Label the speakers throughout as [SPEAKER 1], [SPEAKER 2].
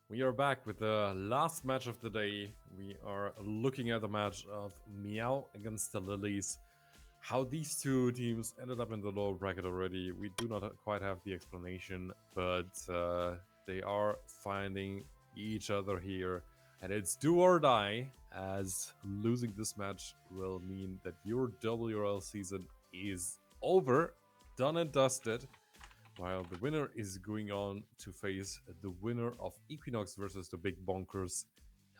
[SPEAKER 1] We are back with the last match of the day. We are looking at the match of MEOW against the Lilies. How these two teams ended up in the lower bracket already, we do not quite have the explanation, but they are finding each other here. And it's do or die, as losing this match will mean that your WRL season is over, done and dusted, while the winner is going on to face the winner of Equinox versus the Big Bonkers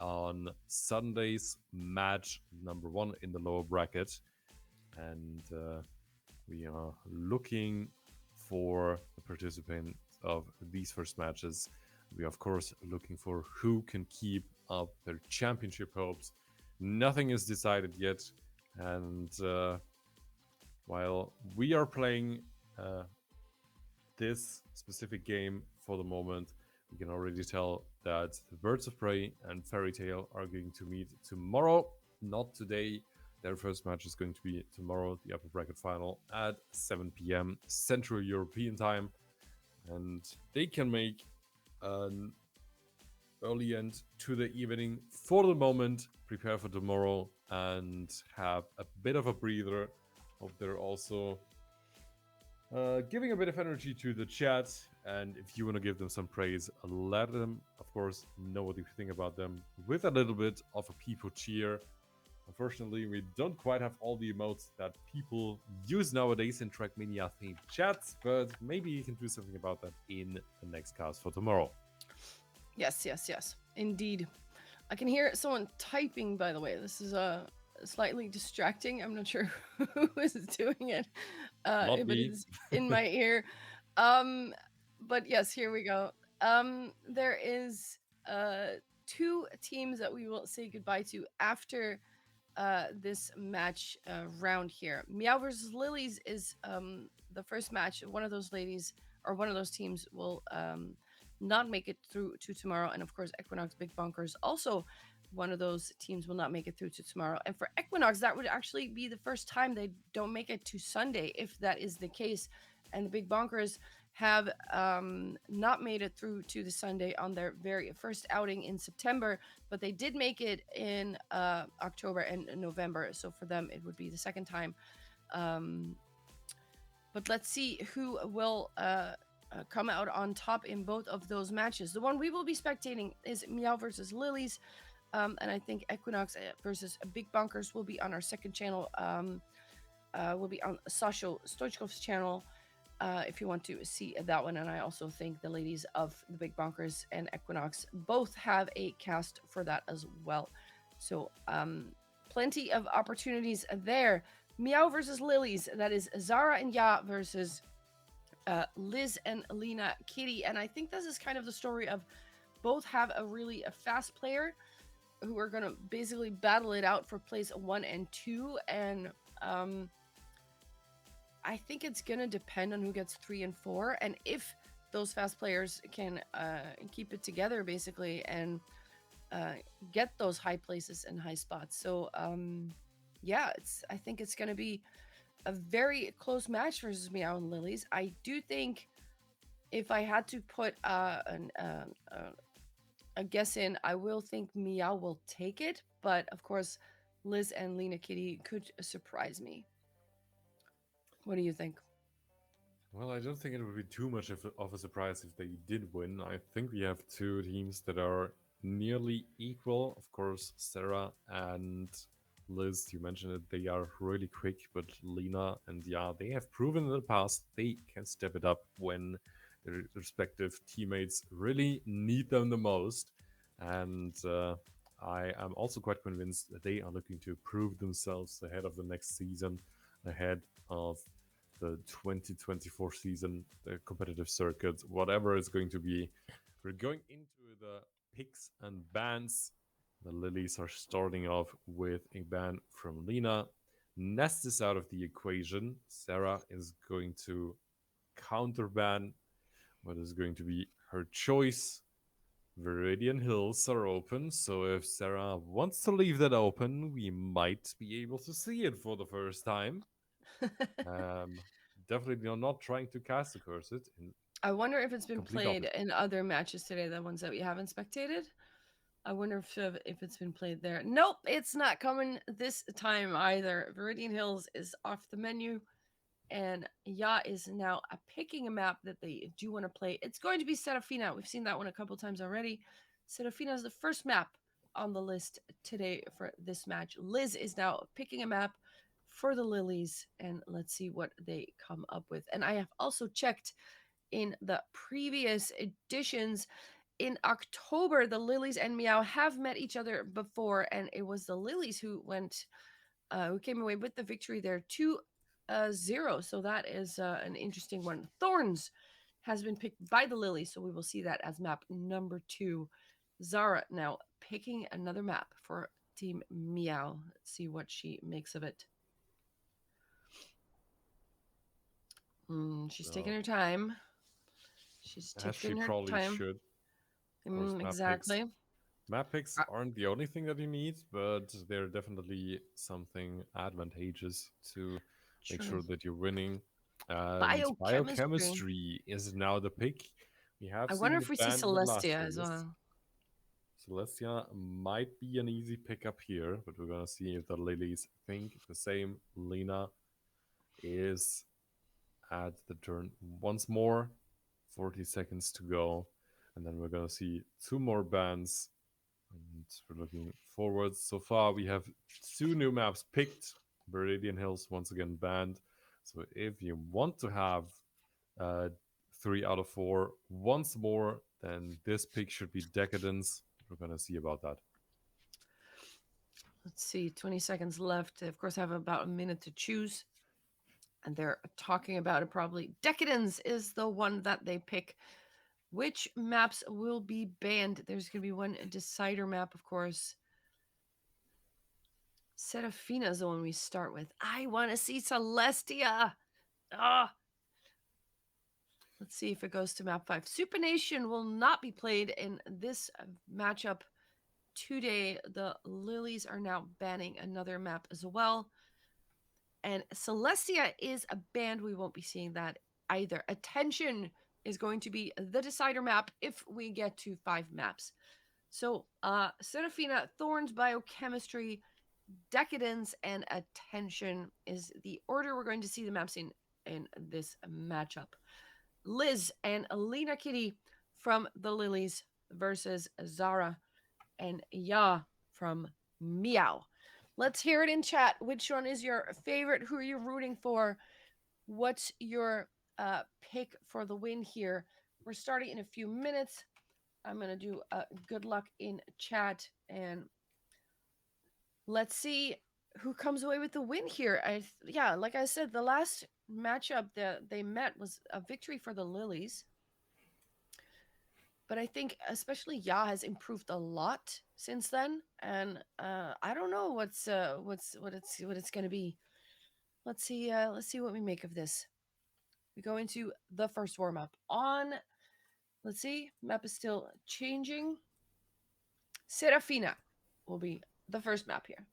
[SPEAKER 1] on Sunday's match number 1 in the lower bracket. And we are looking for the participants of these first matches. We are, of course, looking for who can keep up their championship hopes. Nothing is decided yet. And while we are playing this specific game for the moment, we can already tell that the Birds of Prey and Fairy Tale are going to meet tomorrow, not today. Their first match is going to be tomorrow, the upper bracket final at 7 p.m. Central European time. And they can make an early end to the evening for the moment, prepare for tomorrow, and have a bit of a breather. Hope they're also giving a bit of energy to the chat. And if you want to give them some praise, let them, of course, know what you think about them with a little bit of a people cheer. Unfortunately, we don't quite have all the emotes that people use nowadays in Trackmania themed chats, but maybe you can do something about that in the next cast for tomorrow.
[SPEAKER 2] Yes. Indeed. I can hear someone typing, by the way. This is slightly distracting. I'm not sure who is doing it,
[SPEAKER 1] Not
[SPEAKER 2] but
[SPEAKER 1] me.
[SPEAKER 2] it's in my ear. But yes, here we go. There is two teams that we will say goodbye to after this match round here. Meow versus Lilies is the first match. One of those ladies or one of those teams will not make it through to tomorrow. And of course, Equinox Big Bonkers also one of those teams will not make it through to tomorrow. And for Equinox, that would actually be the first time they don't make it to Sunday, if that is the case. And the Big Bonkers have not made it through to the Sunday on their very first outing in September, but they did make it in October and November. So for them, it would be the second time. But let's see who will come out on top in both of those matches. The one we will be spectating is MEOW versus Lilies. And I think Equinox versus Big Bonkers will be on our second channel. Will be on Sasha Stoichkov's channel if you want to see that one. And I also think the ladies of the Big Bonkers and Equinox both have a cast for that as well. So plenty of opportunities there. MEOW versus Lilies. That is Zara and Ya versus Liz and Lena Kitty. And I think this is kind of the story of both have a fast player who are going to basically battle it out for place 1 and 2. And I think it's going to depend on who gets 3 and 4. And if those fast players can keep it together, basically, and get those high places and high spots. So, yeah, I think it's going to be a very close match versus Meow and Lilies. I do think if I had to put a guess in, I will think Meow will take it, but of course, Liz and Lena Kitty could surprise me. What do you think?
[SPEAKER 1] Well, I don't think it would be too much of a surprise if they did win. I think we have two teams that are nearly equal. Of course, Sarah and Liz, you mentioned it, they are really quick, but Lena and Ya, they have proven in the past they can step it up when their respective teammates really need them the most. And I am also quite convinced that they are looking to prove themselves ahead of the next season, ahead of the 2024 season, the competitive circuit, whatever it's going to be. We're going into the picks and bans. The Lilies are starting off with a ban from Lena. Nest is out of the equation. Sarah is going to counter ban what is going to be her choice. Viridian Hills are open, so if Sarah wants to leave that open, we might be able to see it for the first time. Um, Definitely not trying to cast a curse it.
[SPEAKER 2] I wonder if it's been
[SPEAKER 1] Complete
[SPEAKER 2] played
[SPEAKER 1] opposite.
[SPEAKER 2] in other matches today, the ones that we haven't spectated. I wonder if it's been played there. Nope, it's not coming this time either. Viridian Hills is off the menu, and Ya is now picking a map that they do want to play. It's going to be Serafina. We've seen that one a couple times already. Serafina is the first map on the list today for this match. Liz is now picking a map for the Lilies, and let's see what they come up with. And I have also checked in the previous editions. In October, the Lilies and Meow have met each other before, and it was the Lilies who came away with the victory there 2-0. So that is an interesting one. Thorns has been picked by the Lilies, so we will see that as map number 2. Zara now picking another map for Team Meow. Let's see what she makes of it. She's taking
[SPEAKER 1] So,
[SPEAKER 2] her time. She's
[SPEAKER 1] as she
[SPEAKER 2] taking her
[SPEAKER 1] probably
[SPEAKER 2] time.
[SPEAKER 1] should. Of course, map picks.
[SPEAKER 2] Exactly.
[SPEAKER 1] Map picks
[SPEAKER 2] Uh,
[SPEAKER 1] aren't the only thing that you need, but they're definitely something advantageous to make
[SPEAKER 2] True.
[SPEAKER 1] sure that you're winning. And
[SPEAKER 2] Biochemistry.
[SPEAKER 1] biochemistry is now the pick. We have
[SPEAKER 2] I
[SPEAKER 1] seen
[SPEAKER 2] wonder
[SPEAKER 1] it
[SPEAKER 2] if we see
[SPEAKER 1] banned in the last
[SPEAKER 2] Celestia as
[SPEAKER 1] release.
[SPEAKER 2] well.
[SPEAKER 1] Celestia might be an easy pickup here, but we're gonna see if the Lilies think the same. Lena is at the turn once more. 40 seconds to go. And then we're gonna see two more bans. And we're looking forward. So far, we have two new maps picked. Viridian Hills once again banned. So if you want to have uh, 3 out of 4 once more, then this pick should be Decadence. We're gonna see about that.
[SPEAKER 2] Let's see, 20 seconds left. They, of course, have about a minute to choose. And they're talking about it probably. Decadence is the one that they pick. Which maps will be banned? There's going to be one decider map, of course. Serafina is the one we start with. I want to see Celestia. Ah. Let's see if it goes to map 5. Supination will not be played in this matchup today. The Lilies are now banning another map as well. And Celestia is a band. We won't be seeing that either. Attention is going to be the decider map if we get to 5 maps. So, Serafina, Thorns, Biochemistry, Decadence, and Attention is the order we're going to see the maps in this matchup. Liz and Alina Kitty from the Lilies versus Zara and Ya from Meow. Let's hear it in chat. Which one is your favorite? Who are you rooting for? What's your pick for the win here? We're starting in a few minutes. I'm going to do good luck in chat and let's see who comes away with the win here. Yeah, like I said, the last matchup that they met was a victory for the Lilies. But I think especially Ya has improved a lot since then, and I don't know what it's going to be. Let's see what we make of this. We go into the first warm up on. Let's see, map is still changing. Serafina will be the first map here.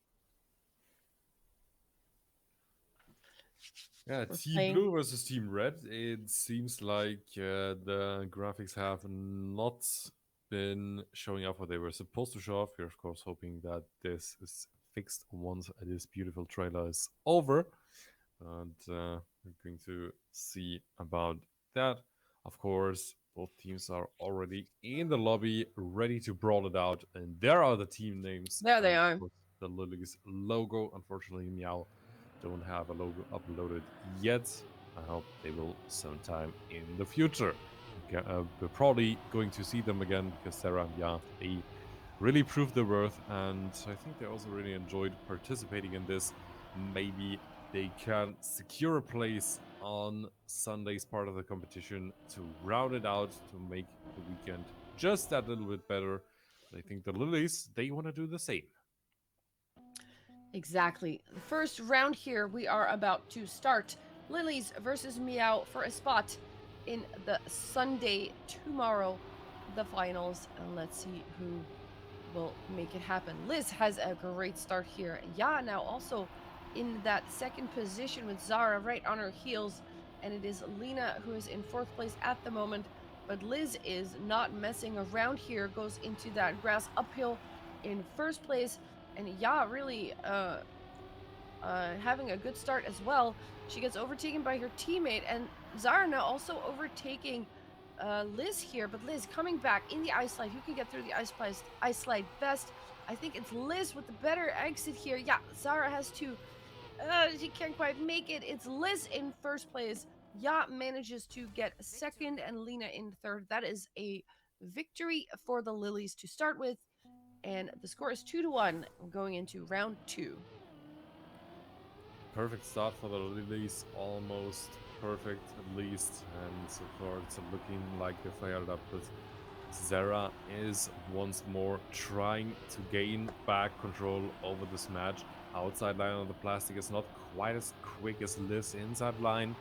[SPEAKER 1] Yeah,
[SPEAKER 2] We're
[SPEAKER 1] Team
[SPEAKER 2] playing.
[SPEAKER 1] Blue versus Team Red. It seems like the graphics have not been showing up what they were supposed to show off. We're, of course, hoping that this is fixed once this beautiful trailer is over. And we're going to see about that. Of course, both teams are already in the lobby, ready to brawl it out. And there are the team names.
[SPEAKER 2] There they
[SPEAKER 1] And of
[SPEAKER 2] are.
[SPEAKER 1] course, the Lilies logo. Unfortunately, Meow don't have a logo uploaded yet. I hope they will sometime in the future. We're probably going to see them again because Sarah and Ya, they really proved their worth, and I think they also really enjoyed participating in this. Maybe they can secure a place on Sunday's part of the competition to round it out to make the weekend just that little bit better. I think the Lilies, they want to do the same.
[SPEAKER 2] Exactly. The first round here, we are about to start. Lilies versus Meow for a spot in the Sunday tomorrow, the finals. And let's see who will make it happen. Liz has a great start here. Ya now also in that second position with Zara right on her heels. and it is Lena who is in fourth place at the moment. But Liz is not messing around here, goes into that grass uphill in first place. And yeah, really having a good start as well. She gets overtaken by her teammate, and Zara now also overtaking Liz here. But Liz coming back in the ice slide. Who can get through the ice slide best? I think it's Liz with the better exit here. Yeah, Zara has to. She can't quite make it. It's Liz in first place. Ya manages to get second, and Lena in third. That is a victory for the Lilies to start with, and the score is 2-1 going into round two.
[SPEAKER 1] Perfect start for the Lilies, almost perfect at least, and so far it's looking like they fired up. But Zara is once more trying to gain back control over this match. Outside line on the plastic is not quite as quick as Liz inside line.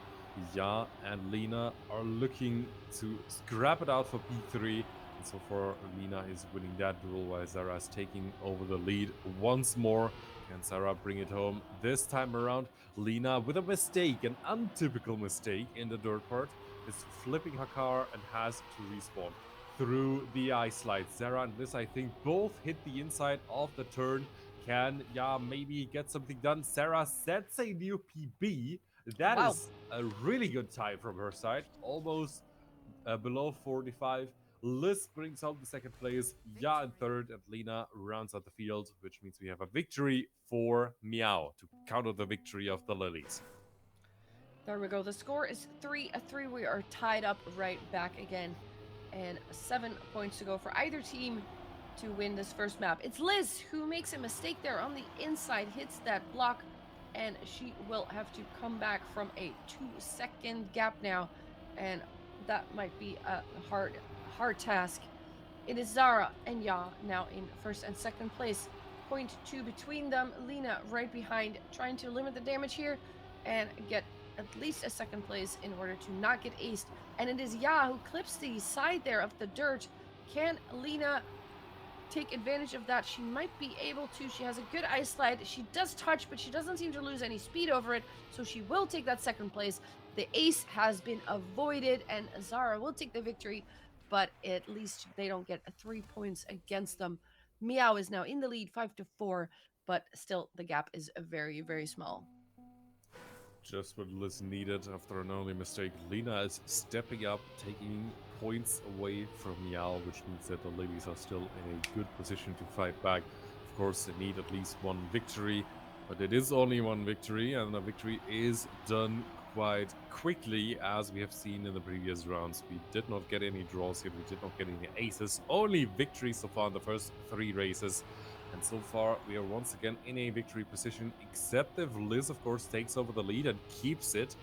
[SPEAKER 1] Ya and Lena are looking to scrap it out for P3. And so far, Lena is winning that duel while Zara is taking over the lead once more. Can Sarah bring it home this time around? Lena, with a mistake, an untypical mistake in the dirt part, is flipping her car and has to respawn through the ice slide. Sarah and Liz, I think, both hit the inside of the turn. Can, yeah, maybe get something done. Sarah sets a new PB. That
[SPEAKER 2] Wow.
[SPEAKER 1] is a really good time from her side, almost below 45. Liz brings home the second place, Ja in third, and Lena rounds out the field, which means we have a victory for MEOW to counter the victory of the Lilies.
[SPEAKER 2] There we go. The score is 3-3. We are tied up right back again. And 7 points to go for either team to win this first map. It's Liz who makes a mistake there on the inside, hits that block, and she will have to come back from a 2-second gap now. And that might be a hard task. It is Zara and Ya now in first and second place. 0.2 between them. Lena right behind, trying to limit the damage here and get at least a second place in order to not get aced. And it is Ya who clips the side there of the dirt. Can Lena take advantage of that? She might be able to. She has a good ice slide. She does touch, but she doesn't seem to lose any speed over it. So she will take that second place. The ace has been avoided, and Zara will take the victory, but at least they don't get 3 points against them. Meow is now in the lead, 5-4, but still the gap is very, very small.
[SPEAKER 1] Just what Liz needed after an early mistake. Lena is stepping up, taking points away from Meow, which means that the ladies are still in a good position to fight back. Of course, they need at least one victory, but it is only one victory, and the victory is done quite quickly, as we have seen in the previous rounds. We did not get any draws here, we did not get any aces, only victories so far in the first three races. And so far, we are once again in a victory position, except if Liz, of course, takes over the lead and keeps it.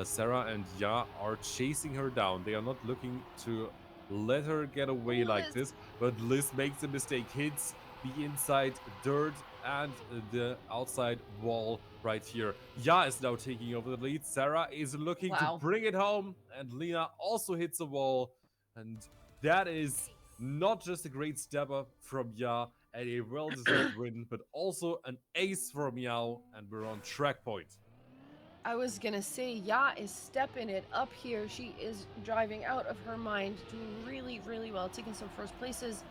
[SPEAKER 1] Sarah and Ya are chasing her down. They are not looking to let her get away like
[SPEAKER 2] Liz.
[SPEAKER 1] this, but Liz makes a mistake, hits the inside dirt and the outside wall right here. Ya is now taking over the lead. Sarah is looking to
[SPEAKER 2] Wow.
[SPEAKER 1] bring it home, and Lena also hits a wall. And that is not just a great step up from Ya and a well-deserved win, but also an ace for Meow, and we're on track point.
[SPEAKER 2] I was gonna say, Ya is stepping it up here. She is driving out of her mind, doing really, really well, taking some first places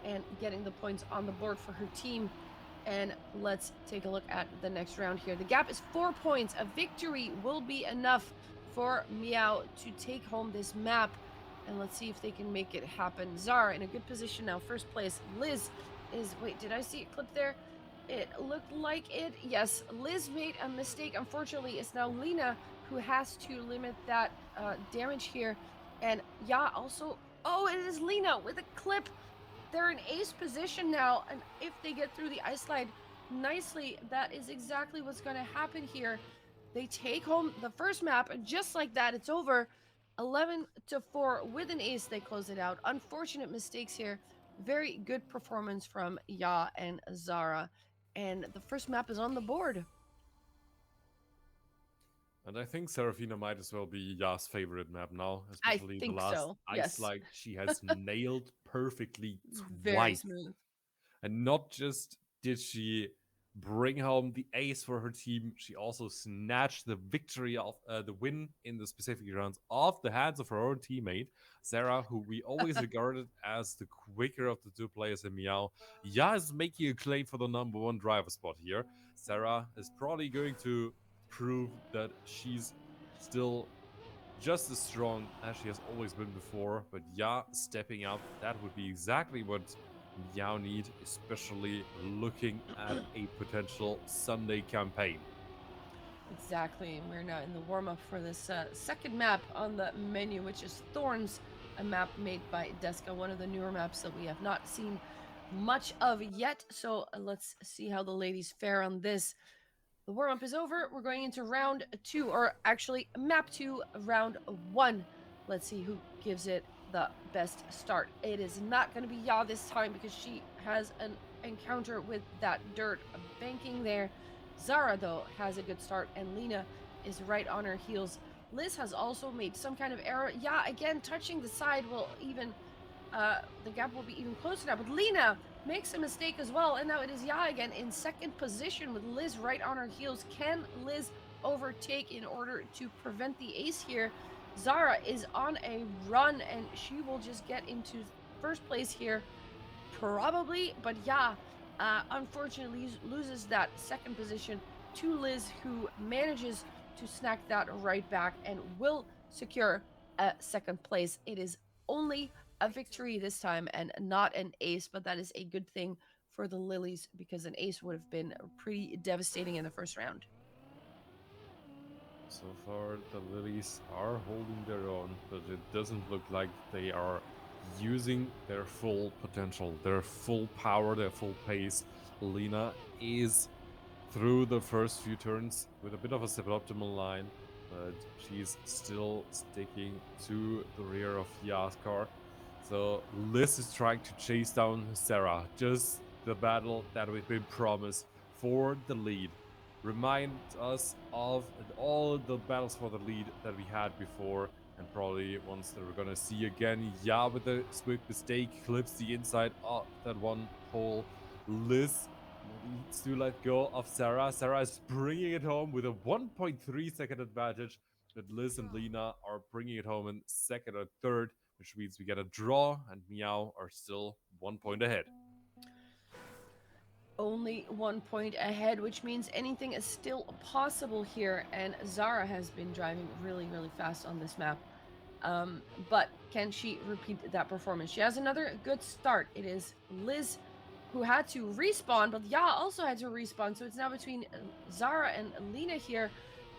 [SPEAKER 2] and getting the points on the board for her team. And let's take a look at the next round here. The gap is 4 points. A victory will be enough for Meow to take home this map. And let's see if they can make it happen. Zara in a good position now, first place. Liz is, wait, did I see a clip there? It looked like it. Yes, Liz made a mistake. Unfortunately, it's now Lena who has to limit that damage here. And yeah, also, oh, it is Lena with a clip. They're in ace position now. And if they get through the ice slide nicely, that is exactly what's going to happen here. They take home the first map, and just like that, it's over. 11-4 with an ace. They close it out. Unfortunate mistakes here. Very good performance from Ya and Zara. And the first map is on the board.
[SPEAKER 1] And I think Serafina might as well be Ya's favorite map now,
[SPEAKER 2] I
[SPEAKER 1] especially the
[SPEAKER 2] think
[SPEAKER 1] last
[SPEAKER 2] so.
[SPEAKER 1] ice
[SPEAKER 2] Yes.
[SPEAKER 1] slide she has nailed perfectly
[SPEAKER 2] Very
[SPEAKER 1] twice.
[SPEAKER 2] smooth.
[SPEAKER 1] And not just did she bring home the ace for her team. She also snatched the victory of the win in the specific rounds off the hands of her own teammate, Sarah, who we always regarded as the quicker of the two players in Meow. Ya is making a claim for the number one driver spot here. Sarah is probably going to prove that she's still just as strong as she has always been before, but yeah, stepping up, that would be exactly what Meow need, especially looking at a potential Sunday campaign.
[SPEAKER 2] Exactly. And we're now in the warm up for this second map on the menu, which is Thorns, a map made by Deska, one of the newer maps that we have not seen much of yet. So let's see how the ladies fare on this. The warm up is over. We're going into round two, or actually, map two, round one. Let's see who gives it the best start. It is not going to be Ya this time because she has an encounter with that dirt banking there. Zara, though, has a good start, and Lena is right on her heels. Liz has also made some kind of error. Yeah, again, touching the side will even the gap will be even closer now. But Lena makes a mistake as well, and now it is Ya again in second position with Liz right on her heels. Can Liz overtake in order to prevent the ace here? Zara is on a run, and she will just get into first place here, probably. But yeah, unfortunately loses that second position to Liz, who manages to snack that right back and will secure a second place. It is only a victory this time and not an ace, but that is a good thing for the Lilies because an ace would have been pretty devastating in the first round.
[SPEAKER 1] So far, the Lilies are holding their own, but it doesn't look like they are using their full potential, their full power, their full pace. Lena is through the first few turns with a bit of a suboptimal line, but she's still sticking to the rear of Ya's car. So Liz is trying to chase down Sarah, just the battle that we've been promised for the lead. Remind us of all the battles for the lead that we had before, and probably ones that we're gonna see again. Yeah, with the swift mistake, clips the inside of that one hole. Liz needs to let go of Sarah. Sarah is bringing it home with a 1.3 second advantage. But Liz and Lena are bringing it home in second or third, which means we get a draw, and Meow are still 1 point ahead.
[SPEAKER 2] Only 1 point ahead, which means anything is still possible here. And Zara has been driving really, really fast on this map. But can she repeat that performance? She has another good start. It is Liz who had to respawn, but Ya also had to respawn. So it's now between Zara and Lena here.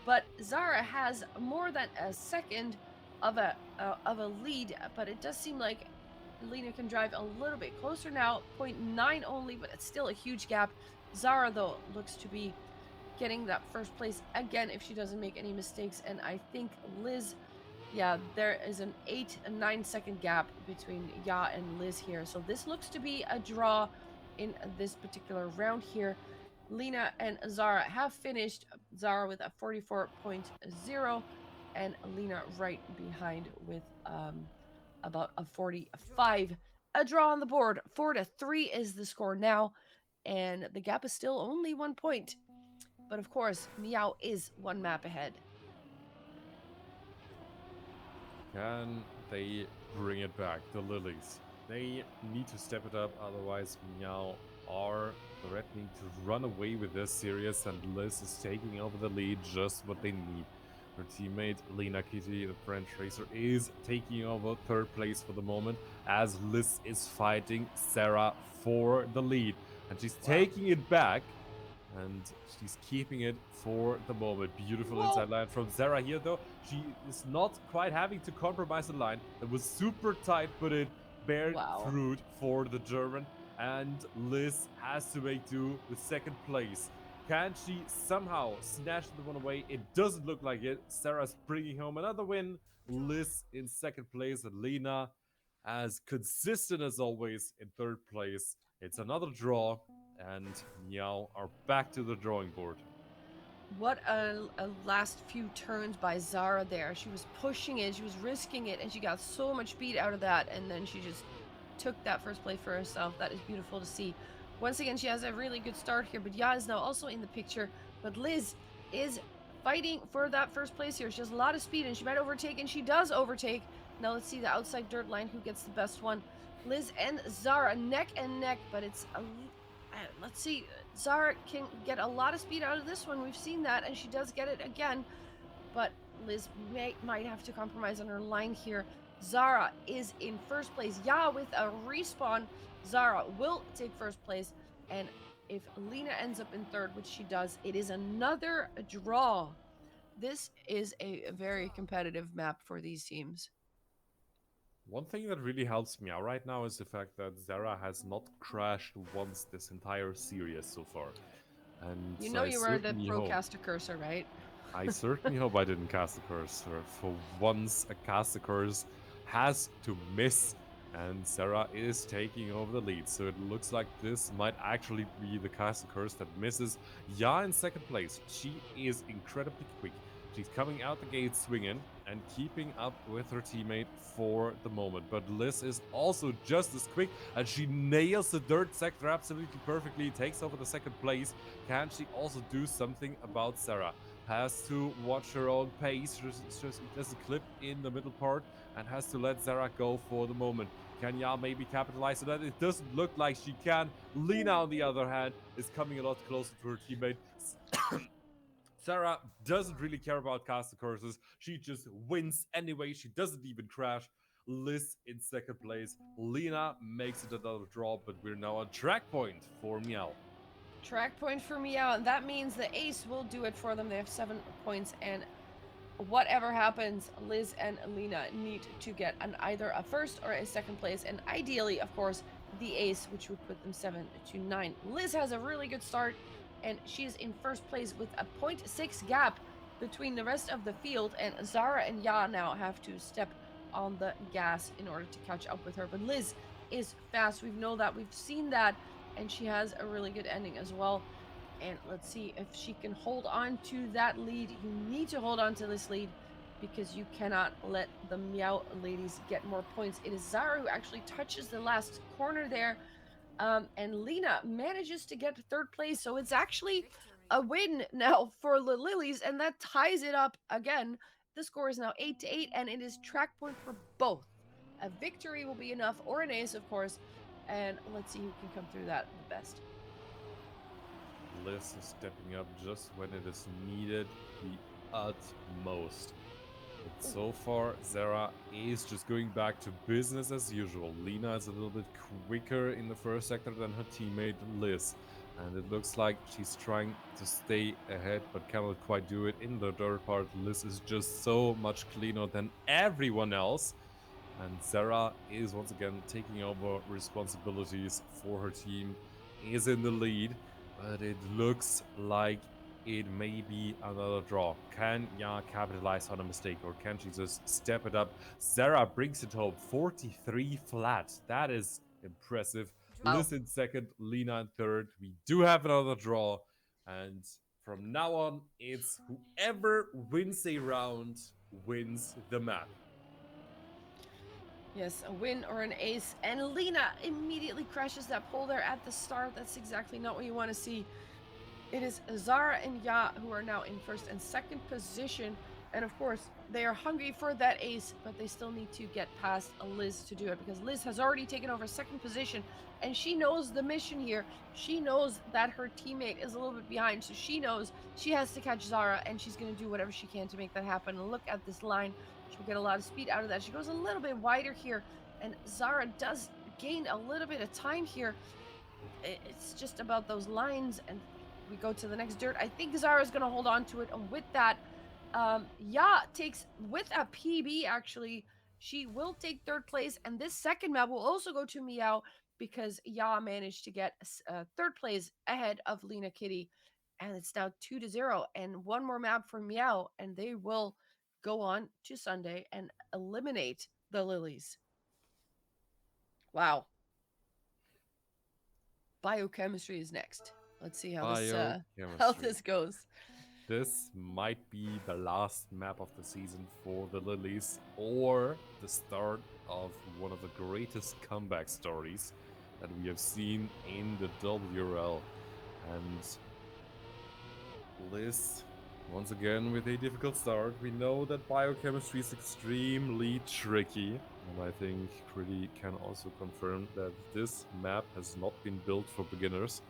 [SPEAKER 2] But Zara has more than a second of a lead, but it does seem like Lena can drive a little bit closer now, point 0.9 only, but it's still a huge gap. Zara, though, looks to be getting that first place again if she doesn't make any mistakes. And I think Liz, yeah, there is an 8 and 9 second gap between Ya and Liz here. So this looks to be a draw in this particular round here. Lena and Zara have finished. Zara with a 44.0 and Lena right behind with about a 45. A draw on the board. 4-3 is the score now, and the gap is still only 1 point. But of course, Meow is one map ahead.
[SPEAKER 1] Can they bring it back, the Lilies? They need to step it up, otherwise Meow are threatening to run away with this series, and Liz is taking over the lead, just what they need. Her teammate Lena Kitty, the French racer, is taking over third place for the moment as Liz is fighting Sarah for the lead. And she's taking it back, and she's keeping it for the moment. Beautiful inside line from Sarah here, though. She is not quite having to compromise the line. That was super tight, but it bared fruit for the German. And Liz has to make do with second place. Can she somehow snatch the one away? It doesn't look like it. Sarah's bringing home another win. Liz in second place, and Lena, as consistent as always, in third place. It's another draw, and Meow are back to the drawing board.
[SPEAKER 2] What a last few turns by Zara there. She was pushing it, she was risking it, and she got so much speed out of that, and then she just took that first place for herself. That is beautiful to see. Once again, she has a really good start here, but Ya is now also in the picture. But Liz is fighting for that first place here. She has a lot of speed and she might overtake, and she does overtake. Now let's see the outside dirt line, who gets the best one. Liz and Zara neck and neck, but it's a let's see. Zara can get a lot of speed out of this one. We've seen that, and she does get it again. But Liz might have to compromise on her line here. Zara is in first place. Yeah, with a respawn, Zara will take first place. And if Lena ends up in third, which she does, it is another draw. This is a very competitive map for these teams.
[SPEAKER 1] One thing that really helps me out right now is the fact that Zara has not crashed once this entire series so far. And
[SPEAKER 2] You know
[SPEAKER 1] I
[SPEAKER 2] you were the
[SPEAKER 1] certainly hope
[SPEAKER 2] procaster cursor, right?
[SPEAKER 1] I certainly hope I didn't cast a curse. Or for once, a cast a curse has to miss, and Sarah is taking over the lead. So it looks like this might actually be the cast a curse that misses. Ya in second place. She is incredibly quick. She's coming out the gate swinging and keeping up with her teammate for the moment. But Liz is also just as quick, and she nails the dirt sector absolutely perfectly, takes over the second place. Can she also do something about Sarah? Has to watch her own pace. There's a clip in the middle part and has to let Zara go for the moment. Can Ya maybe capitalize on that? It doesn't look like she can. Lena, on the other hand, is coming a lot closer to her teammate. Sarah doesn't really care about caster curses. She just wins anyway. She doesn't even crash. Liz in second place. Lena makes it another draw, but we're now on track point for MEOW.
[SPEAKER 2] Track point for MEOW, and that means the ace will do it for them. They have 7 points, and whatever happens, Liz and Lena need to get either a first or a second place, and ideally, of course, the ace, which would put them 7-9. Liz has a really good start, and she's in first place with a 0.6 gap between the rest of the field, and Zara and Ya now have to step on the gas in order to catch up with her. But Liz is fast. We know that. We've seen that, and she has a really good ending as well. And let's see if she can hold on to that lead. You need to hold on to this lead because you cannot let the MEOW ladies get more points. It is Zara who actually touches the last corner there. And Lena manages to get third place. So it's actually a win now for the Lilies, and that ties it up again. The score is now 8-8, and it is track point for both. A victory will be enough, or an ace, of course. And let's see who can come through that the best.
[SPEAKER 1] Liz is stepping up just when it is needed the utmost. But so far, Zara is just going back to business as usual. Lena is a little bit quicker in the first sector than her teammate Liz. And it looks like she's trying to stay ahead, but cannot quite do it in the dirt part. Liz is just so much cleaner than everyone else. And Zara is once again taking over responsibilities for her team, is in the lead, but it looks like it may be another draw. Can Ya capitalize on a mistake, or can she just step it up? Zara brings it home 43 flat. That is impressive.
[SPEAKER 2] Wow.
[SPEAKER 1] Liz in second, Lena in third. We do have another draw, and from now on, it's whoever wins a round wins the map.
[SPEAKER 2] Yes, a win or an ace. And Lena immediately crashes that pole there at the start. That's exactly not what you want to see. It is Zara and Ya who are now in first and second position. And of course, they are hungry for that ace, but they still need to get past Liz to do it because Liz has already taken over second position and she knows the mission here. She knows that her teammate is a little bit behind, so she knows she has to catch Zara and she's going to do whatever she can to make that happen. And look at this line. She'll get a lot of speed out of that. She goes a little bit wider here, and Zara does gain a little bit of time here. It's just about those lines, and we go to the next dirt. I think Zara's going to hold on to it, and with that, Ya takes with a PB. Actually, she will take third place, and this second map will also go to MEOW because Ya managed to get third place ahead of Lena Kitty, and it's now 2-0. And one more map for MEOW, and they will go on to Sunday and eliminate the Lilies. Wow. Biochemistry is next. Let's see how
[SPEAKER 1] Biochemistry.
[SPEAKER 2] this goes.
[SPEAKER 1] This might be the last map of the season for the Lilies, or the start of one of the greatest comeback stories that we have seen in the WRL. And Liz, once again with a difficult start. We know that biochemistry is extremely tricky, and I think Pretty can also confirm that this map has not been built for beginners,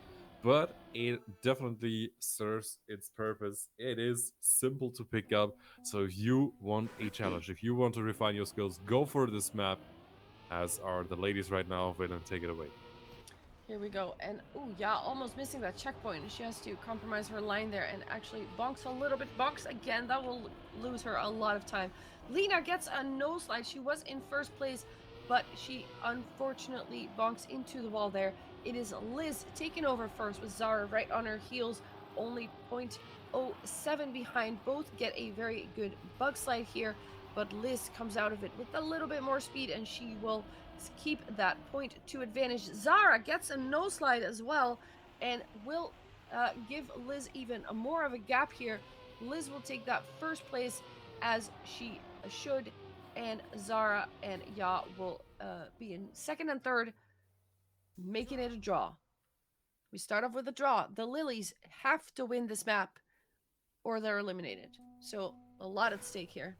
[SPEAKER 1] but it definitely serves its purpose. It is simple to pick up, so if you want a challenge, if you want to refine your skills, go for this map, as are the ladies right now. Villain, take it away.
[SPEAKER 2] Here we go. And oh yeah, almost missing that checkpoint. She has to compromise her line there and actually bonks a little bit. Bonks again. That will lose her a lot of time. Lena gets a no slide. She was in first place, but she unfortunately bonks into the wall there. It is Liz taking over first with Zara right on her heels. Only 0.07 behind. Both get a very good bug slide here, but Liz comes out of it with a little bit more speed and she will keep that 0.2 advantage. Zara gets a no slide as well and will give Liz even more of a gap here. Liz will take that first place as she should, and Zara and Ya will be in second and third, making it a draw. We start off with a draw. The Lilies have to win this map or they're eliminated. So a lot at stake here.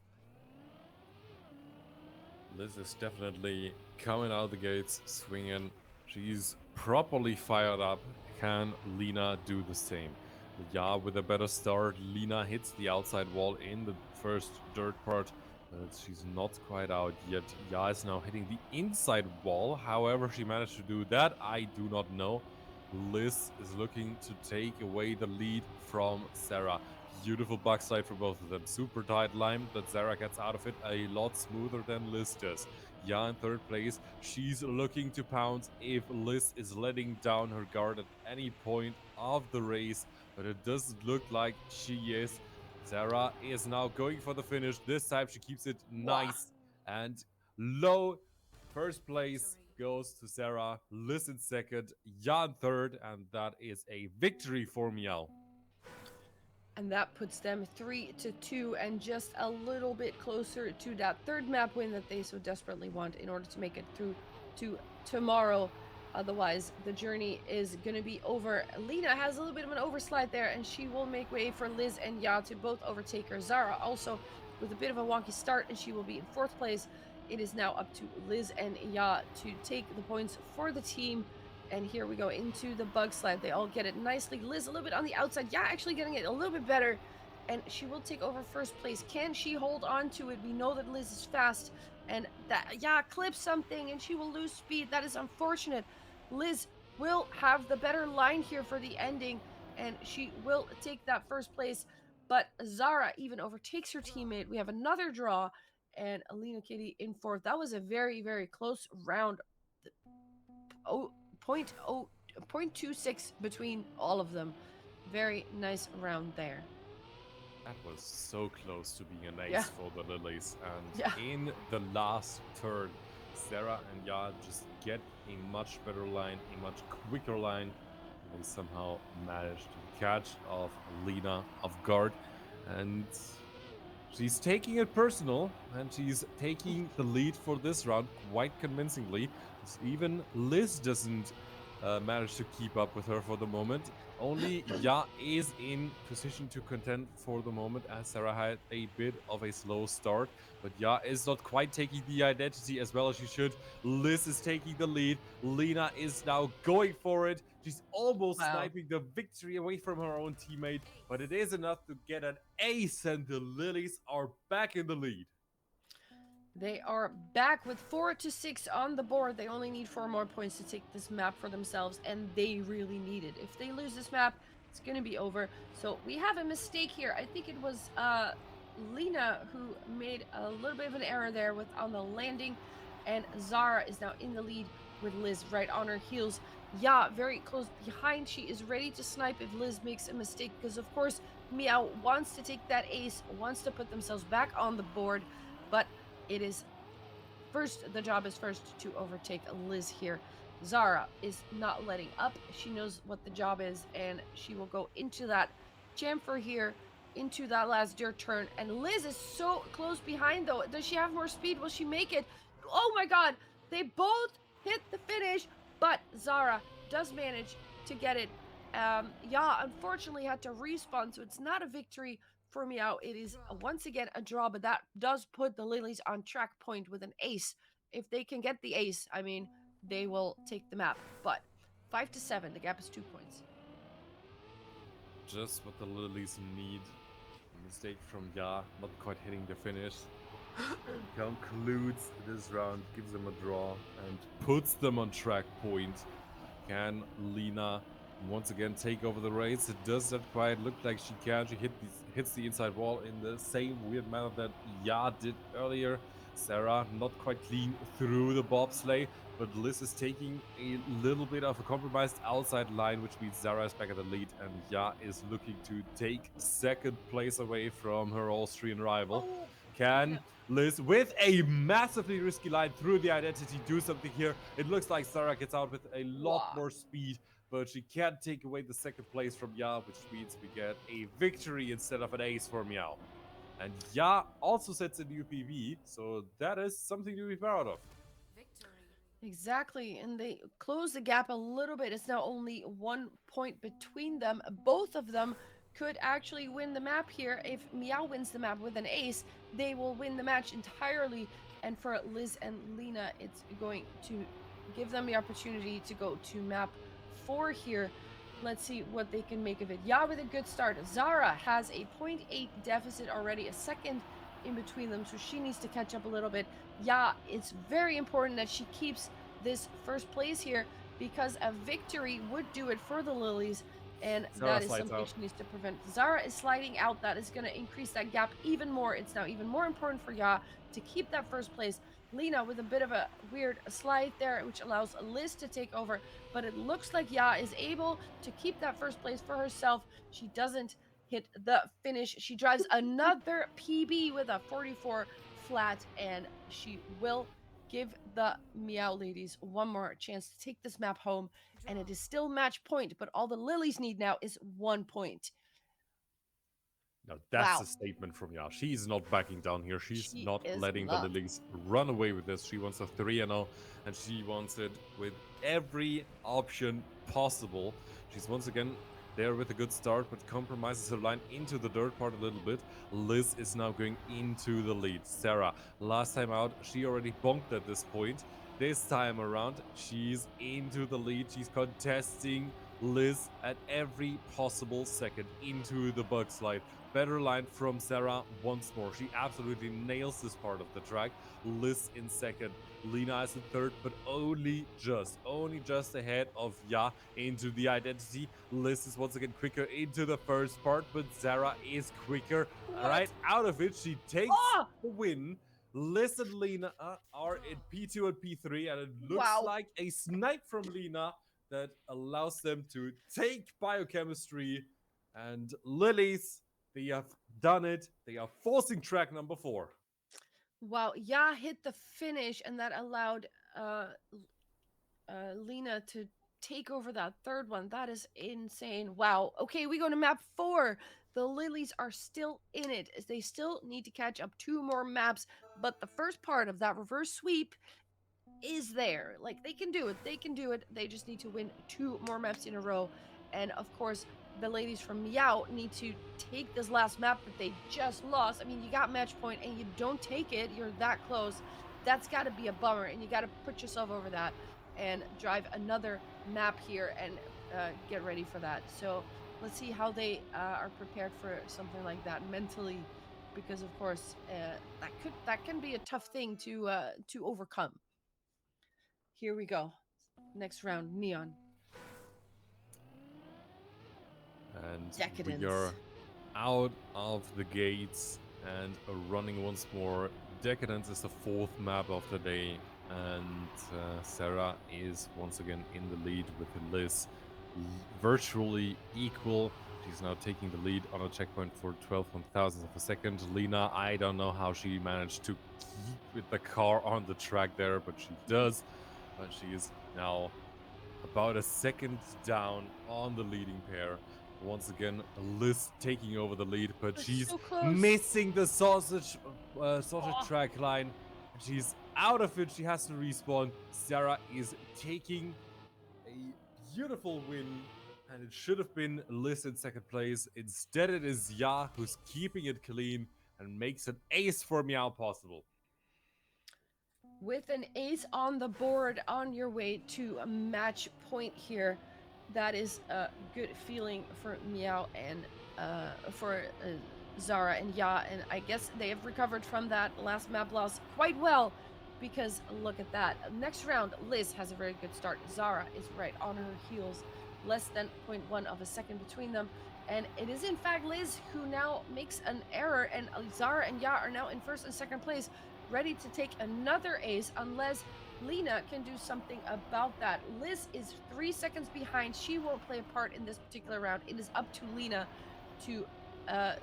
[SPEAKER 1] Liz is definitely coming out the gates swinging. She's properly fired up. Can Lena do the same? Yeah, with a better start, Lena hits the outside wall in the first dirt part, but she's not quite out yet. Ya is now hitting the inside wall. However, she managed to do that, I do not know. Liz is looking to take away the lead from Sarah. Beautiful backside for both of them. Super tight line, but Zara gets out of it a lot smoother than Liz does. Ya in third place. She's looking to pounce if Liz is letting down her guard at any point of the race, but it doesn't look like she is. Zara is now going for the finish. This time she keeps it
[SPEAKER 2] Wow.
[SPEAKER 1] nice and low. First place goes to Sarah, Liz in second, Ya in third, and that is a victory for MEOW.
[SPEAKER 2] And that puts them 3-2 and just a little bit closer to that third map win that they so desperately want in order to make it through to tomorrow. Otherwise, the journey is going to be over. Lena has a little bit of an overslide there, and she will make way for Liz and Ya to both overtake her. Zara also with a bit of a wonky start, and she will be in fourth place. It is now up to Liz and Ya to take the points for the team. And here we go into the bug slide. They all get it nicely. Liz a little bit on the outside. Yeah, actually getting it a little bit better. And she will take over first place. Can she hold on to it? We know that Liz is fast. And that, yeah, clips something and she will lose speed. That is unfortunate. Liz will have the better line here for the ending. And she will take that first place. But Zara even overtakes her teammate. We have another draw. And Alina Kitty in fourth. That was a very, very close round. Oh, 0.26 between all of them. Very nice round there.
[SPEAKER 1] That was so close to being an ace
[SPEAKER 2] Yeah.
[SPEAKER 1] for the Lilies. And
[SPEAKER 2] Yeah.
[SPEAKER 1] in the last turn, Sarah and Ya just get a much better line, a much quicker line. They somehow managed to catch off Lena off guard. And she's taking it personal, and she's taking the lead for this round quite convincingly. Even Liz doesn't manage to keep up with her for the moment. Only Ya is in position to contend for the moment, as Sarah had a bit of a slow start. But Ya is not quite taking the identity as well as she should. Liz is taking the lead. Lena is now going for it. She's almost
[SPEAKER 2] Wow.
[SPEAKER 1] sniping the victory away from her own teammate, but it is enough to get an ace, and the Lilies are back in the lead.
[SPEAKER 2] They are back with 4-6 on the board. They only need 4 more points to take this map for themselves, and they really need it. If they lose this map, it's going to be over. So we have a mistake here. I think it was Lena who made a little bit of an error there with on the landing, and Zara is now in the lead with Liz right on her heels. Yeah, very close behind. She is ready to snipe if Liz makes a mistake because, of course, MEOW wants to take that ace, wants to put themselves back on the board, but it is first, the job is first to overtake Liz here. Zara is not letting up. She knows what the job is, and she will go into that chamfer here, into that last dirt turn. And Liz is so close behind, though. Does she have more speed? Will she make it? Oh my god! They both hit the finish, but Zara does manage to get it. Yeah, unfortunately had to respawn, so it's not a victory for MEOW. It is once again a draw, but that does put the Lilies on track point with an ace. If they can get the ace, I mean, they will take the map. But 5-7, the gap is 2 points.
[SPEAKER 1] Just what the Lilies need. A mistake from Ya, not quite hitting the finish. Concludes this round, gives them a draw, and puts them on track point. Can Lina once again take over the race? It does not quite look like she can. She hits the inside wall in the same weird manner that Ya did earlier. Sarah not quite clean through the bobsleigh, but Liz is taking a little bit of a compromised outside line, which means Zara is back at the lead, and Ya is looking to take second place away from her Austrian rival.
[SPEAKER 2] Oh,
[SPEAKER 1] Can
[SPEAKER 2] yeah.
[SPEAKER 1] Liz, with a massively risky line through the identity, do something here? It looks like Sarah gets out with a lot
[SPEAKER 2] Wow.
[SPEAKER 1] more speed, but she can't take away the second place from Ya, which means we get a victory instead of an ace for MEOW. And Ya also sets a new PB, so that is something to be proud of.
[SPEAKER 2] Exactly, and they close the gap a little bit. It's now only 1 point between them. Both of them could actually win the map here. If MEOW wins the map with an ace, they will win the match entirely. And for Liz and Lina, it's going to give them the opportunity to go to map 4 here. Let's see what they can make of it. Yeah, with a good start. Zara has a 0.8 deficit already, a second in between them, so she needs to catch up a little bit. Yeah, it's very important that she keeps this first place here because a victory would do it for the Lilies, and
[SPEAKER 1] Zara
[SPEAKER 2] that is
[SPEAKER 1] slides
[SPEAKER 2] something
[SPEAKER 1] out.
[SPEAKER 2] she needs to prevent. Zara is sliding out. That is going to increase that gap even more. It's now even more important for Ya to keep that first place. Lina with a bit of a weird slide there, which allows Liz to take over, but it looks like Ya is able to keep that first place for herself. She doesn't hit the finish. She drives another PB with a 44 flat, and she will give the MEOW ladies one more chance to take this map home. And it is still match point, but all the Lilies need now is 1 point.
[SPEAKER 1] Now that's a
[SPEAKER 2] Wow,
[SPEAKER 1] statement from Ya. She's not backing down here. She's
[SPEAKER 2] she
[SPEAKER 1] not
[SPEAKER 2] is
[SPEAKER 1] letting the
[SPEAKER 2] not.
[SPEAKER 1] Lilies run away with this. She wants a 3-0, and she wants it with every option possible. She's once again there with a good start, but compromises her line into the dirt part a little bit. Liz is now going into the lead. Sarah, last time out, she already bonked at this point. This time around, she's into the lead. She's contesting Liz at every possible second into the bug slide. Better line from Sarah once more. She absolutely nails this part of the track. Liz in second. Lina is in third, but only just ahead of Ya into the identity. Liz is once again quicker into the first part, but Sarah is quicker
[SPEAKER 2] What?
[SPEAKER 1] right out of it. She takes
[SPEAKER 2] Oh,
[SPEAKER 1] the win. Liz and Lina are in P2 and P3, and it looks
[SPEAKER 2] wow.
[SPEAKER 1] like a snipe from Lina that allows them to take biochemistry. And Lilies, they have done it. They are forcing track number 4.
[SPEAKER 2] Wow, Ya hit the finish, and that allowed Lena to take over that third one. That is insane. Wow. Okay, we go to map 4. The Lilies are still in it. They still need to catch up 2 more maps, but the first part of that reverse sweep is there. Like, they can do it. They can do it. They just need to win 2 more maps in a row. And of course, the ladies from MEOW need to take this last map that they just lost. I mean, you got match point and you don't take it, you're that close. That's got to be a bummer, and you got to put yourself over that and drive another map here and get ready for that. So let's see how they are prepared for something like that mentally, because of course that can be a tough thing to overcome. Here we go. Next round, Neon.
[SPEAKER 1] And we
[SPEAKER 2] Decadence.
[SPEAKER 1] are out of the gates and are running once more. Decadence is the 4th map of the day, and Sarah is once again in the lead with Liz virtually equal. She's now taking the lead on a checkpoint for 12 thousandths of a second. Lina, I don't know how she managed to keep with the car on the track there, but she does. But she is now about a second down on the leading pair. Once again, Liz taking over the lead, but
[SPEAKER 2] We're
[SPEAKER 1] she's
[SPEAKER 2] so close.
[SPEAKER 1] missing the sausage
[SPEAKER 2] Oh,
[SPEAKER 1] track line. She's out of it. She has to respawn. Sarah is taking beautiful win, and it should have been Liz in second place. Instead, it is Ya who's keeping it clean and makes an ace for Meow possible.
[SPEAKER 2] With an ace on the board on your way to a match point here, that is a good feeling for Meow and for Zara and Ya. And I guess they have recovered from that last map loss quite well, because look at that. Next round, Liz has a very good start. Zara is right on her heels, less than 0.1 of a second between them. And it is in fact Liz who now makes an error, and Zara and Ya are now in first and second place, ready to take another ace unless Lena can do something about that. Liz is 3 seconds behind. She won't play a part in this particular round. It is up to Lena to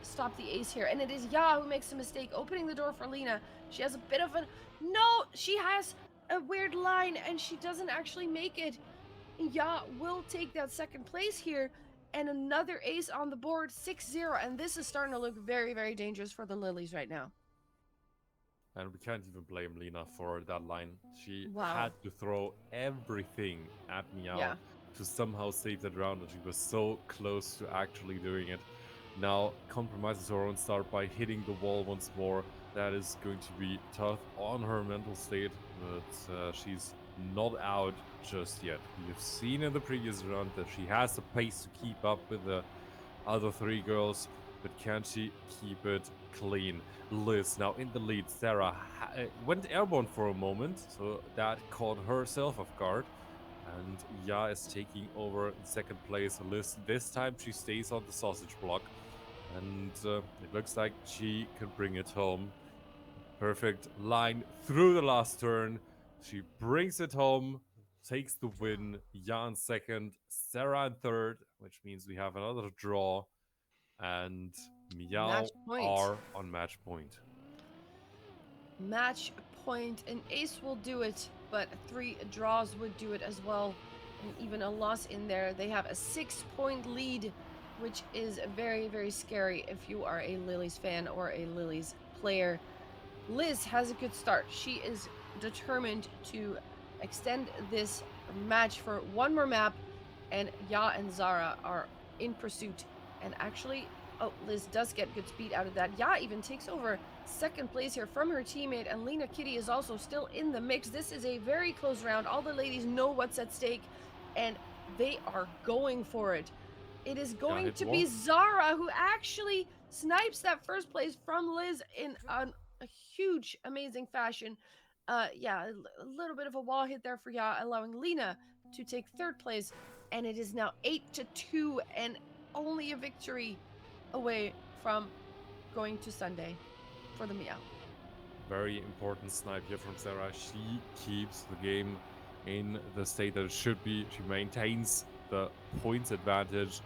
[SPEAKER 2] stop the ace here. And it is Ya who makes a mistake, opening the door for Lena. She has a bit of a... No! She has a weird line and she doesn't actually make it. Ya will take that second place here. And another ace on the board, 6-0. And this is starting to look very, very dangerous for the Lilies right now.
[SPEAKER 1] And we can't even blame Lena for that line. She
[SPEAKER 2] Wow.
[SPEAKER 1] had to throw everything at Meow
[SPEAKER 2] Yeah.
[SPEAKER 1] to somehow save that round, and she was so close to actually doing it. Now compromises her own start by hitting the wall once more. That is going to be tough on her mental state, but she's not out just yet. We have seen in the previous round that she has the pace to keep up with the other three girls, but can she keep it clean? Liz now in the lead. Sarah went airborne for a moment, so that caught herself off guard. And Ya is taking over in second place. Liz, this time she stays on the sausage block, and it looks like she can bring it home. Perfect line through the last turn. She brings it home, takes the win. Ya in second, Sarah in third, which means we have another draw, and
[SPEAKER 2] Match
[SPEAKER 1] Meow
[SPEAKER 2] point.
[SPEAKER 1] are on match point.
[SPEAKER 2] Match point. An ace will do it, but 3 draws would do it as well. And even a loss in there. They have a 6-point lead, which is very, very scary if you are a Lilies fan or a Lilies player. Liz has a good start. She is determined to extend this match for one more map, and Ya and Zara are in pursuit. And actually, oh, Liz does get good speed out of that. Ya even takes over second place here from her teammate, and Lena Kitty is also still in the mix. This is a very close round. All the ladies know what's at stake, and they are going for it. It is
[SPEAKER 1] Ya
[SPEAKER 2] going
[SPEAKER 1] hit
[SPEAKER 2] to be
[SPEAKER 1] wall.
[SPEAKER 2] Zara who actually snipes that first place from Liz in a huge, amazing fashion. Yeah, a little bit of a wall hit there for Ya, allowing Lena to take third place, and it is now 8-2, and only a victory away from going to Sunday for the MEOW.
[SPEAKER 1] Very important snipe here from Sarah. She keeps the game in the state that it should be. She maintains the points advantage,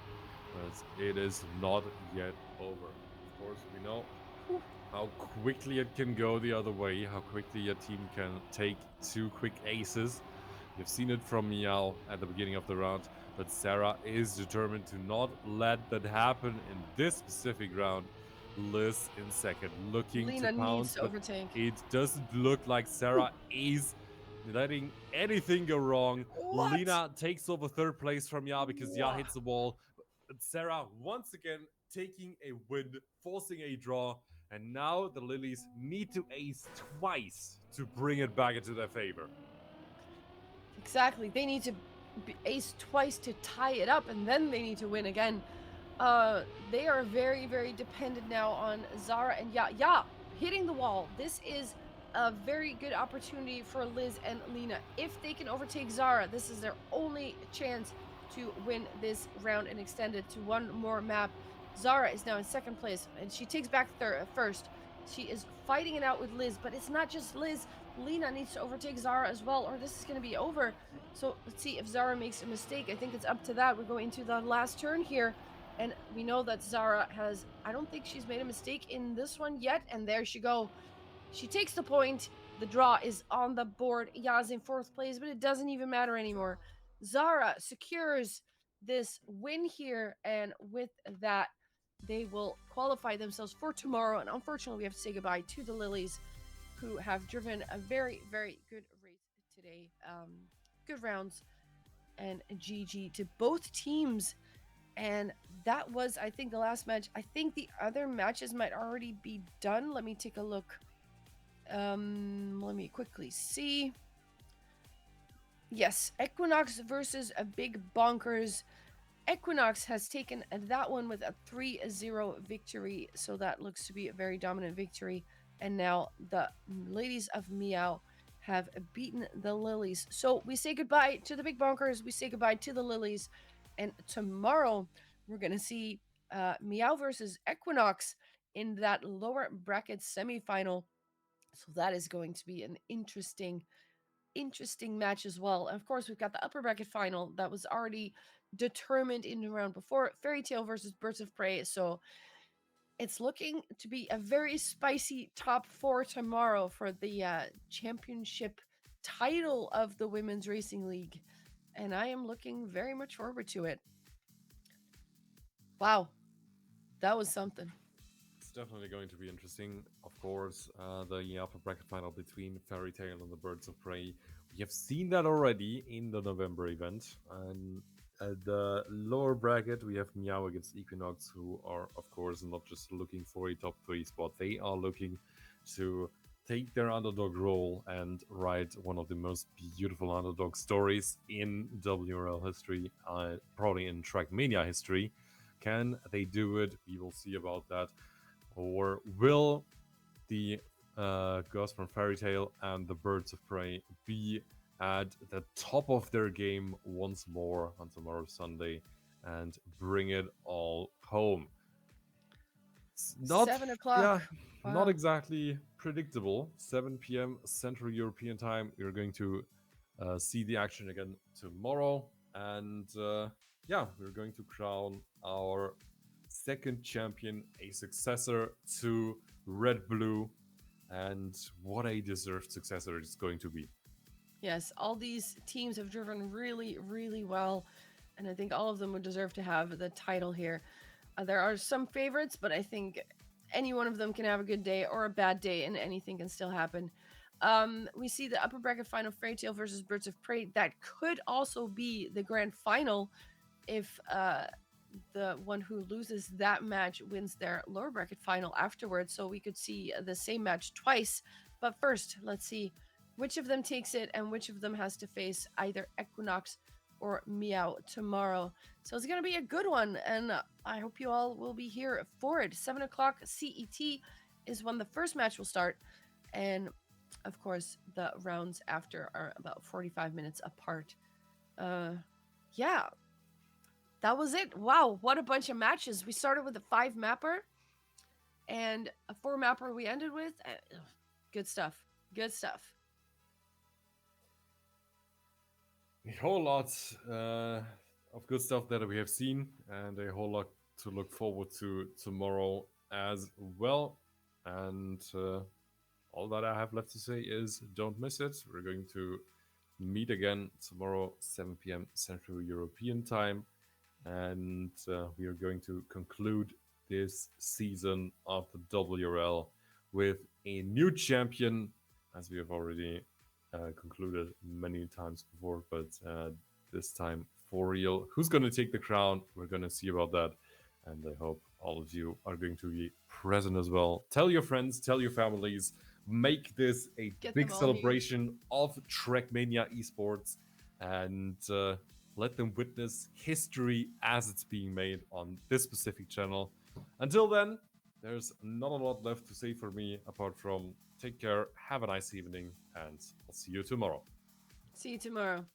[SPEAKER 1] but it is not yet over. Of course, we know how quickly it can go the other way, how quickly a team can take 2 quick aces. You've seen it from Meow at the beginning of the round, but Sarah is determined to not let that happen in this specific round. Liz in second, looking to
[SPEAKER 2] Lena needs
[SPEAKER 1] pounce,
[SPEAKER 2] to
[SPEAKER 1] but
[SPEAKER 2] overtake.
[SPEAKER 1] it doesn't look like
[SPEAKER 2] Ooh,
[SPEAKER 1] Sarah is letting anything go wrong.
[SPEAKER 2] what?
[SPEAKER 1] Lena takes over third place from Ya because Ya
[SPEAKER 2] Wow.
[SPEAKER 1] hits the wall. But Sarah once again taking a win, forcing a draw, and now the Lilies need to ace twice to bring it back into their favor.
[SPEAKER 2] Exactly. They need to ace twice to tie it up, and then they need to win again. They are very, very dependent now on Zara and Ya hitting the wall. This is a very good opportunity for Liz and Lena. If they can overtake Zara, this is their only chance to win this round and extend it to one more map. Zara is now in second place, and she takes back first. She is fighting it out with Liz, but it's not just Liz. Lena needs to overtake Zara as well, or this is going to be over. So let's see if Zara makes a mistake. I think it's up to that. We're going into the last turn here. And we know that Zara has, I don't think she's made a mistake in this one yet. And there she go. She takes the point. The draw is on the board. Yaz in fourth place, but it doesn't even matter anymore. Zara secures this win here. And with that, they will qualify themselves for tomorrow. And unfortunately, we have to say goodbye to the Lilies, who have driven a very, very good race today. Good rounds. and GG to both teams. And that was, I think, the last match. I think the other matches might already be done. Let me take a look. Let me quickly see. Yes, Equinox versus a Big Bonkers. Equinox has taken that one with a 3-0 victory, so that looks to be a very dominant victory. And now the ladies of MEOW have beaten the Lilies. So we say goodbye to the Big Bonkers, we say goodbye to the Lilies, and tomorrow we're going to see MEOW versus Equinox in that lower bracket semifinal. So that is going to be an interesting match as well. And of course, we've got the upper bracket final that was already determined in the round before, Fairy Tale versus Birds of Prey. So it's looking to be a very spicy top four tomorrow for the championship title of the Women's Racing League. And I am looking very much forward to it. Wow, that was something.
[SPEAKER 1] It's definitely going to be interesting. Of course, the upper bracket final between Fairy Tale and the Birds of Prey. We have seen that already in the November event. And at the lower bracket, we have Meow against Equinox, who are, of course, not just looking for a top three spot. They are looking to take their underdog role and write one of the most beautiful underdog stories in WRL history, probably in Trackmania history. Can they do it? We will see about that. Or will the girls from Fairy Tale and the Birds of Prey be at the top of their game once more on tomorrow, Sunday, and bring it all home? It's not,
[SPEAKER 2] 7 o'clock.
[SPEAKER 1] yeah, not
[SPEAKER 2] Wow.
[SPEAKER 1] exactly predictable. 7 p.m. Central European time. We're going to see the action again tomorrow, and yeah, we're going to crown our second champion, a successor to Red Blue, and what a deserved successor it's going to be.
[SPEAKER 2] Yes, all these teams have driven really, really well. And I think all of them would deserve to have the title here. There are some favorites, but I think any one of them can have a good day or a bad day, and anything can still happen. We see the upper bracket final, Fairy Tale versus Birds of Prey. That could also be the grand final if the one who loses that match wins their lower bracket final afterwards. So we could see the same match twice. But first, let's see which of them takes it and which of them has to face either Equinox or MEOW tomorrow. So it's going to be a good one, and I hope you all will be here for it. 7 o'clock CET is when the first match will start, and of course, the rounds after are about 45 minutes apart. Uh, yeah, that was it. Wow, what a bunch of matches. We started with a 5 mapper and a 4 mapper we ended with. Good stuff. Good stuff.
[SPEAKER 1] A whole lot of good stuff that we have seen, and a whole lot to look forward to tomorrow as well. And all that I have left to say is don't miss it. We're going to meet again tomorrow, 7 p.m. Central European time. And we are going to conclude this season of the WRL with a new champion, as we have already concluded many times before, but this time for real. Who's going to take the crown? We're going to see about that. And I hope all of you are going to be present as well. Tell your friends, tell your families, make this a
[SPEAKER 2] Get them
[SPEAKER 1] big
[SPEAKER 2] all here.
[SPEAKER 1] celebration of Trackmania esports, and let them witness history as it's being made on this specific channel. Until then, there's not a lot left to say for me apart from take care, have a nice evening, and I'll see you tomorrow.
[SPEAKER 2] See you tomorrow.